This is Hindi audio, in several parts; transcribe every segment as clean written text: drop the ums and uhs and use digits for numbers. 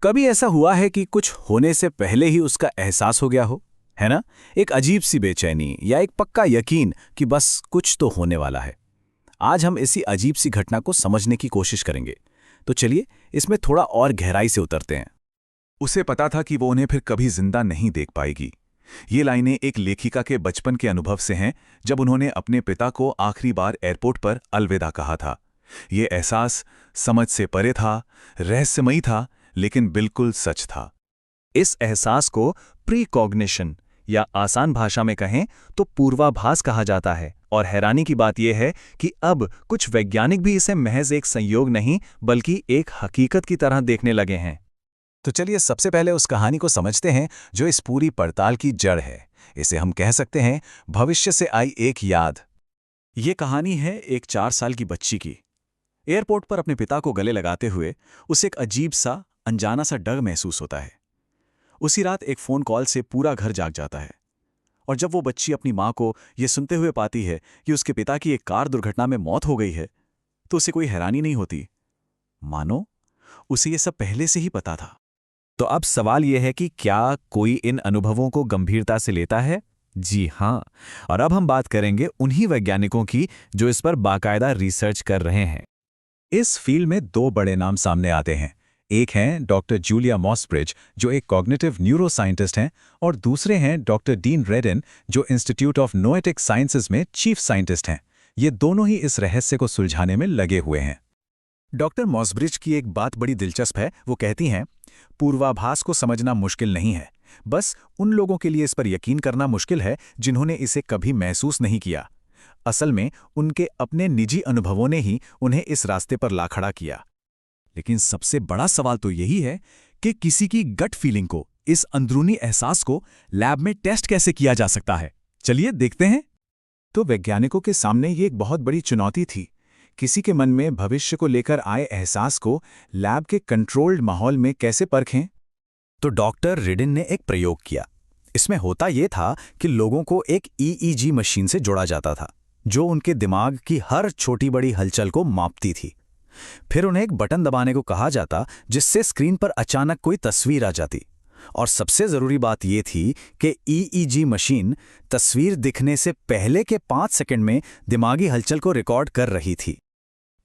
कभी ऐसा हुआ है कि कुछ होने से पहले ही उसका एहसास हो गया हो, है ना? एक अजीब सी बेचैनी या एक पक्का यकीन कि बस कुछ तो होने वाला है। आज हम इसी अजीब सी घटना को समझने की कोशिश करेंगे। तो चलिए इसमें थोड़ा और गहराई से उतरते हैं। उसे पता था कि वो उन्हें फिर कभी जिंदा नहीं देख पाएगी। ये लाइनें एक लेखिका के बचपन के अनुभव से हैं, जब उन्होंने अपने पिता को आखिरी बार एयरपोर्ट पर अलविदा कहा था। ये एहसास समझ से परे था, रहस्यमयी था, लेकिन बिल्कुल सच था। इस एहसास को प्रीकॉग्निशन या आसान भाषा में कहें तो पूर्वाभास कहा जाता है। और हैरानी की बात यह है कि अब कुछ वैज्ञानिक भी इसे महज एक संयोग नहीं बल्कि एक हकीकत की तरह देखने लगे हैं। तो चलिए सबसे पहले उस कहानी को समझते हैं जो इस पूरी पड़ताल की जड़ है। इसे हम कह सकते हैं भविष्य से आई एक याद। ये कहानी है एक 4 साल की बच्ची की। एयरपोर्ट पर अपने पिता को गले लगाते हुए उसे एक अजीब सा अनजाना सा डर महसूस होता है। उसी रात एक फ़ोन कॉल से पूरा घर जाग जाता है। और जब वो बच्ची अपनी माँ को ये सुनते हुए पाती है कि उसके पिता की एक कार दुर्घटना में मौत हो गई है, तो उसे कोई हैरानी नहीं होती। मानो उसे ये सब पहले से ही पता था। तो अब सवाल यह है कि क्या कोई इन अनुभवों को गंभीरता से लेता है? जी हाँ। और अब हम बात करेंगे उन्हीं वैज्ञानिकों की जो इस पर बाकायदा रिसर्च कर रहे हैं। इस फील्ड में 2 बड़े नाम सामने आते हैं। एक हैं डॉक्टर जूलिया मॉसब्रिज, जो एक कॉग्निटिव न्यूरोसाइंटिस्ट हैं, और दूसरे हैं डॉक्टर डीन रेडिन, जो इंस्टीट्यूट ऑफ नोएटिक साइंसेज में चीफ साइंटिस्ट हैं। ये दोनों ही इस रहस्य को सुलझाने में लगे हुए हैं। डॉक्टर मॉसब्रिज की एक बात बड़ी दिलचस्प है। वो कहती हैं, पूर्वाभास को समझना मुश्किल नहीं है, बस उन लोगों के लिए इस पर यकीन करना मुश्किल है जिन्होंने इसे कभी महसूस नहीं किया। असल में उनके अपने निजी अनुभवों ने ही उन्हें इस रास्ते पर ला खड़ा किया। लेकिन सबसे बड़ा सवाल तो यही है कि किसी की गट फीलिंग को, इस अंदरूनी एहसास को लैब में टेस्ट कैसे किया जा सकता है। चलिए देखते हैं। तो वैज्ञानिकों के सामने ये एक बहुत बड़ी चुनौती थी। किसी के मन में भविष्य को लेकर आए एहसास को लैब के कंट्रोल्ड माहौल में कैसे परखें? तो डॉक्टर रिडिन ने एक प्रयोग किया। इसमें होता यह था कि लोगों को एक ईईजी मशीन से जोड़ा जाता था, जो उनके दिमाग की हर छोटी बड़ी हलचल को मापती थी। फिर उन्हें एक बटन दबाने को कहा जाता, जिससे स्क्रीन पर अचानक कोई तस्वीर आ जाती। और सबसे ज़रूरी बात यह थी कि ईईजी मशीन तस्वीर दिखने से पहले के 5 सेकंड में दिमागी हलचल को रिकॉर्ड कर रही थी।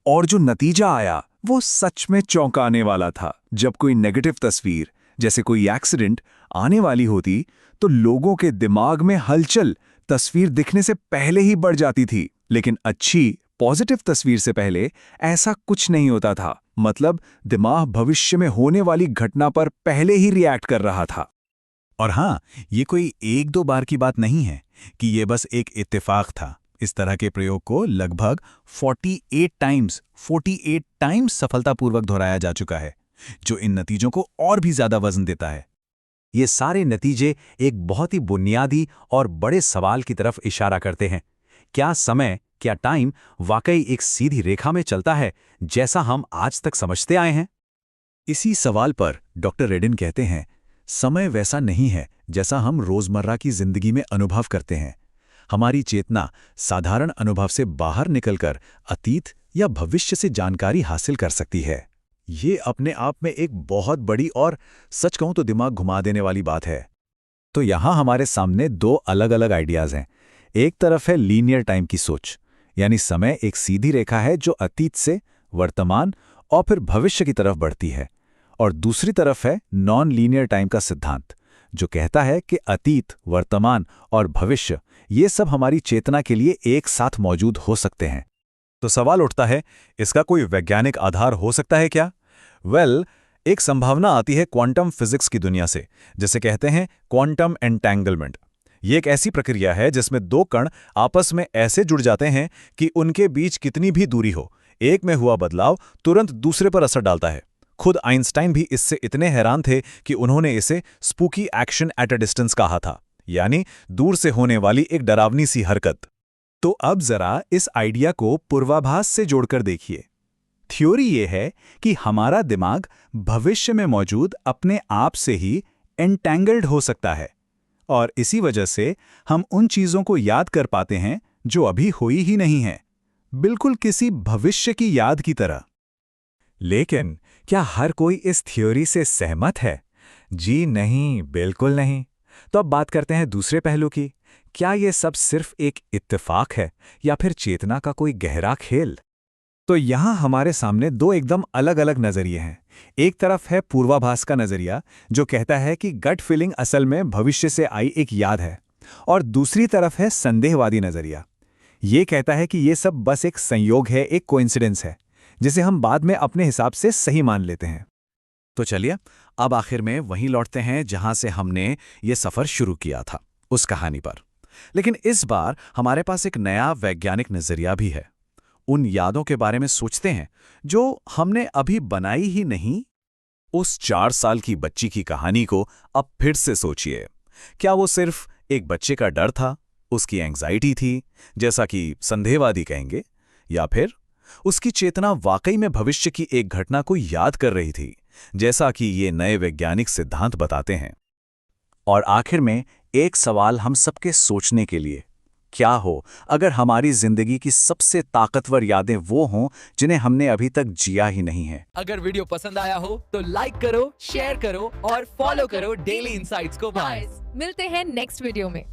और जो नतीजा आया वो सच में चौंकाने वाला था। जब कोई नेगेटिव तस्वीर, जैसे कोई एक्सीडेंट, आने वाली होती, तो लोगों के दिमाग में हलचल तस्वीर दिखने से पहले ही बढ़ जाती थी। लेकिन अच्छी पॉजिटिव तस्वीर से पहले ऐसा कुछ नहीं होता था। मतलब दिमाग भविष्य में होने वाली घटना पर पहले ही रिएक्ट कर रहा था। और हाँ, ये कोई 1-2 बार की बात नहीं है कि ये बस एक इत्तेफाक था। इस तरह के प्रयोग को लगभग 48 टाइम्स सफलतापूर्वक दोहराया जा चुका है, जो इन नतीजों को और भी ज्यादा वजन देता है। ये सारे नतीजे एक बहुत ही बुनियादी और बड़े सवाल की तरफ इशारा करते हैं। क्या समय, क्या टाइम वाकई एक सीधी रेखा में चलता है, जैसा हम आज तक समझते आए हैं? इसी सवाल पर डॉक्टर रेडिन कहते हैं, समय वैसा नहीं है जैसा हम रोजमर्रा की जिंदगी में अनुभव करते हैं। हमारी चेतना साधारण अनुभव से बाहर निकलकर अतीत या भविष्य से जानकारी हासिल कर सकती है। ये अपने आप में एक बहुत बड़ी और सच कहूं तो दिमाग घुमा देने वाली बात है। तो यहाँ हमारे सामने 2 अलग-अलग आइडियाज हैं। एक तरफ है लीनियर टाइम की सोच, यानी समय एक सीधी रेखा है जो अतीत से वर्तमान और फिर भविष्य की तरफ बढ़ती है। और दूसरी तरफ है नॉन लीनियर टाइम का सिद्धांत, जो कहता है कि अतीत, वर्तमान और भविष्य ये सब हमारी चेतना के लिए एक साथ मौजूद हो सकते हैं। तो सवाल उठता है, इसका कोई वैज्ञानिक आधार हो सकता है क्या? एक संभावना आती है क्वांटम फिजिक्स की दुनिया से, जिसे कहते हैं क्वांटम एंटेंगलमेंट। ये एक ऐसी प्रक्रिया है जिसमें 2 कण आपस में ऐसे जुड़ जाते हैं कि उनके बीच कितनी भी दूरी हो, एक में हुआ बदलाव तुरंत दूसरे पर असर डालता है। खुद आइंस्टाइन भी इससे इतने हैरान थे कि उन्होंने इसे spooky action at a distance कहा था, यानी दूर से होने वाली एक डरावनी सी हरकत। तो अब जरा इस आइडिया को पूर्वाभास से जोड़कर देखिए। थ्योरी ये है कि हमारा दिमाग भविष्य में मौजूद अपने आप से ही एंटैंगल्ड हो सकता है, और इसी वजह से हम उन चीजों को याद कर पाते हैं जो अभी हुई ही नहीं हैं, बिल्कुल किसी भविष्य की याद की तरह। लेकिन क्या हर कोई इस थ्योरी से सहमत है? जी नहीं, बिल्कुल नहीं। तो अब बात करते हैं दूसरे पहलू की। क्या ये सब सिर्फ एक इत्तेफाक है या फिर चेतना का कोई गहरा खेल? तो यहाँ हमारे सामने दो एकदम अलग अलग नजरिए हैं। एक तरफ है पूर्वाभास का नजरिया, जो कहता है कि गट फीलिंग असल में भविष्य से आई एक याद है, और दूसरी तरफ है संदेहवादी नजरिया। ये कहता है कि ये सब बस एक संयोग है, एक कोइंसिडेंस है, जिसे हम बाद में अपने हिसाब से सही मान लेते हैं। तो चलिए अब आखिर में वहीं लौटते हैं जहां से हमने ये सफर शुरू किया था, उस कहानी पर। लेकिन इस बार हमारे पास एक नया वैज्ञानिक नजरिया भी है। उन यादों के बारे में सोचते हैं जो हमने अभी बनाई ही नहीं। उस 4 साल की बच्ची की कहानी को अब फिर से सोचिए। क्या वो सिर्फ एक बच्चे का डर था, उसकी एंग्जाइटी थी, जैसा कि संदेहवादी कहेंगे, या फिर उसकी चेतना वाकई में भविष्य की एक घटना को याद कर रही थी, जैसा कि ये नए वैज्ञानिक सिद्धांत बताते हैं? और आखिर में एक सवाल हम सबके सोचने के लिए, क्या हो अगर हमारी जिंदगी की सबसे ताकतवर यादें वो हों जिन्हें हमने अभी तक जिया ही नहीं है? अगर वीडियो पसंद आया हो तो लाइक करो, शेयर करो और फॉलो करो डेली इनसाइट्स को। मिलते हैं नेक्स्ट वीडियो में।